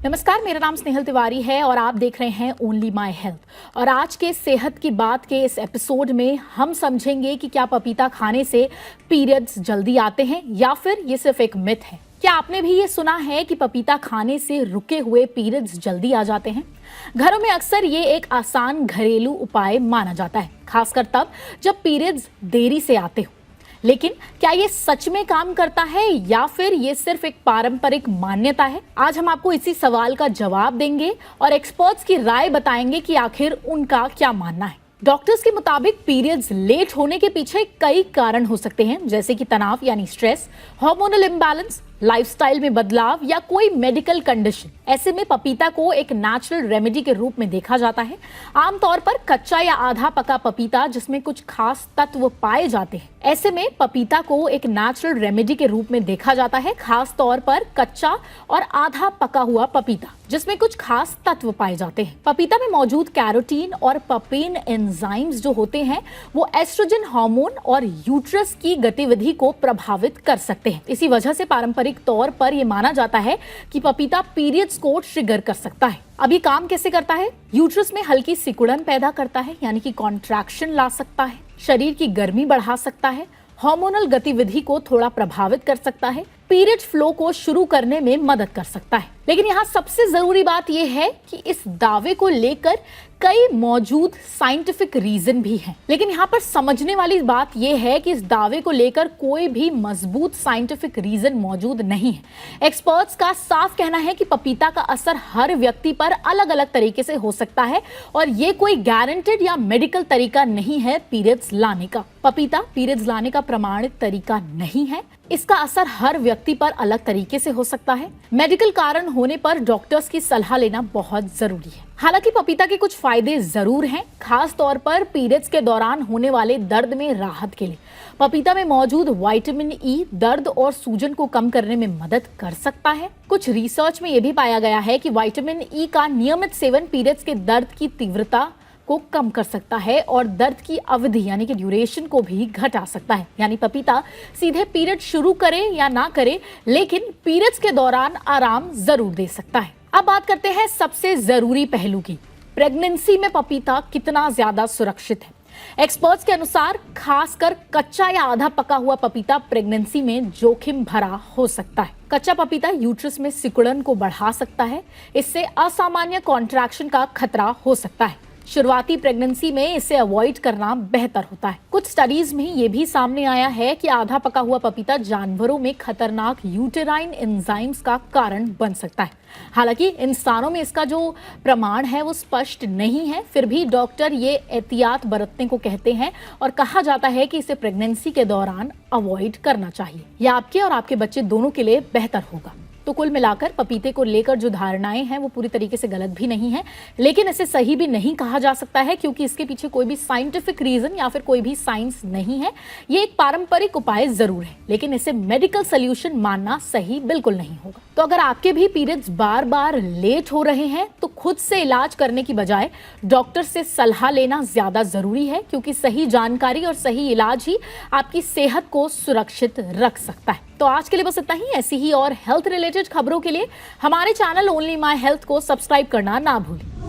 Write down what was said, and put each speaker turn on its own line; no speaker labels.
नमस्कार, मेरा नाम स्नेहल तिवारी है और आप देख रहे हैं ओनली माय हेल्थ। और आज के सेहत की बात के इस एपिसोड में हम समझेंगे कि क्या पपीता खाने से पीरियड्स जल्दी आते हैं या फिर ये सिर्फ एक मिथ है। क्या आपने भी ये सुना है कि पपीता खाने से रुके हुए पीरियड्स जल्दी आ जाते हैं? घरों में अक्सर ये एक आसान घरेलू उपाय माना जाता है, खासकर तब जब पीरियड्स देरी से आते हो। लेकिन क्या ये सच में काम करता है या फिर ये सिर्फ एक पारंपरिक मान्यता है? आज हम आपको इसी सवाल का जवाब देंगे और एक्सपर्ट्स की राय बताएंगे कि आखिर उनका क्या मानना है। डॉक्टर्स के मुताबिक पीरियड्स लेट होने के पीछे कई कारण हो सकते हैं, जैसे कि तनाव यानी स्ट्रेस, हार्मोनल इम्बैलेंस, लाइफस्टाइल में बदलाव या कोई मेडिकल कंडीशन। ऐसे में पपीता को एक नेचुरल रेमेडी के रूप में देखा जाता है। आमतौर पर कच्चा या आधा पका पपीता जिसमें कुछ खास तत्व पाए जाते हैं। ऐसे में पपीता को एक नेचुरल रेमेडी के रूप में देखा जाता है, खास तौर पर कच्चा और आधा पका हुआ पपीता जिसमें कुछ खास तत्व पाए जाते हैं। पपीता में मौजूद कैरोटीन और पपेन एंजाइम्स जो होते हैं वो एस्ट्रोजन हार्मोन और यूट्रस की गतिविधि को प्रभावित कर सकते हैं। इसी वजह से पारंपरिक तौर पर यह माना जाता है कि पपीता पीरियड्स को ट्रिगर कर सकता है। अब ये काम कैसे करता है? यूट्रस में हल्की सिकुड़न पैदा करता है, यानी कि कॉन्ट्रैक्शन ला सकता है, शरीर की गर्मी बढ़ा सकता है, हार्मोनल गतिविधि को थोड़ा प्रभावित कर सकता है, पीरियड फ्लो को शुरू करने में मदद कर सकता है। लेकिन यहाँ सबसे जरूरी बात यह है कि इस दावे को लेकर कई मौजूद साइंटिफिक रीजन भी हैं। लेकिन यहाँ पर समझने वाली बात यह है कि इस दावे को लेकर कोई भी मजबूत साइंटिफिक रीजन मौजूद नहीं है। एक्सपर्ट्स का साफ कहना है कि पपीता का असर हर व्यक्ति पर अलग अलग तरीके से हो सकता है और ये कोई गारंटेड या मेडिकल तरीका नहीं है पीरियड्स लाने का। पपीता पीरियड्स लाने का प्रमाणित तरीका नहीं है। इसका असर हर व्यक्ति पर अलग तरीके से हो सकता है। मेडिकल कारण होने पर डॉक्टर्स की सलाह लेना बहुत जरूरी है। हालांकि पपीता के कुछ फायदे जरूर हैं, खास तौर पर पीरियड्स के दौरान होने वाले दर्द में राहत के लिए। पपीता में मौजूद विटामिन ई दर्द और सूजन को कम करने में मदद कर सकता है। कुछ रिसर्च में यह भी पाया गया है कि विटामिन ई का नियमित सेवन पीरियड्स के दर्द की तीव्रता को कम कर सकता है और दर्द की अवधि यानी कि ड्यूरेशन को भी घटा सकता है। यानी पपीता सीधे पीरियड शुरू करे या ना करे, लेकिन पीरियड्स के दौरान आराम जरूर दे सकता है। अब बात करते हैं सबसे जरूरी पहलू की, प्रेगनेंसी में पपीता कितना ज्यादा सुरक्षित है। एक्सपर्ट्स के अनुसार खासकर कच्चा या आधा पका हुआ पपीता प्रेगनेंसी में जोखिम भरा हो सकता है। कच्चा पपीता यूट्रस में सिकुड़न को बढ़ा सकता है, इससे असामान्य कॉन्ट्रैक्शन का खतरा हो सकता है। शुरुआती प्रेगनेंसी में इसे अवॉइड करना बेहतर होता है। कुछ स्टडीज में ये भी सामने आया है कि आधा पका हुआ पपीता जानवरों में खतरनाक यूटेराइन एंजाइम्स का कारण बन सकता है। हालांकि इंसानों में इसका जो प्रमाण है वो स्पष्ट नहीं है, फिर भी डॉक्टर ये एहतियात बरतने को कहते हैं और कहा जाता है कि इसे प्रेगनेंसी के दौरान अवॉइड करना चाहिए। यह आपके और आपके बच्चे दोनों के लिए बेहतर होगा। तो कुल मिलाकर पपीते को लेकर जो धारणाएं हैं वो पूरी तरीके से गलत भी नहीं है, लेकिन इसे सही भी नहीं कहा जा सकता है क्योंकि इसके पीछे कोई भी साइंटिफिक रीजन या फिर कोई भी साइंस नहीं है। ये एक पारंपरिक उपाय जरूर है, लेकिन इसे मेडिकल सोल्यूशन मानना सही बिल्कुल नहीं होगा। तो अगर आपके भी पीरियड्स बार बार लेट हो रहे हैं तो खुद से इलाज करने की बजाय डॉक्टर से सलाह लेना ज्यादा जरूरी है, क्योंकि सही जानकारी और सही इलाज ही आपकी सेहत को सुरक्षित रख सकता है। तो आज के लिए बस इतना ही। ऐसी ही और हेल्थ रिलेटेड खबरों के लिए हमारे चैनल ओनली माय हेल्थ को सब्सक्राइब करना ना भूलें।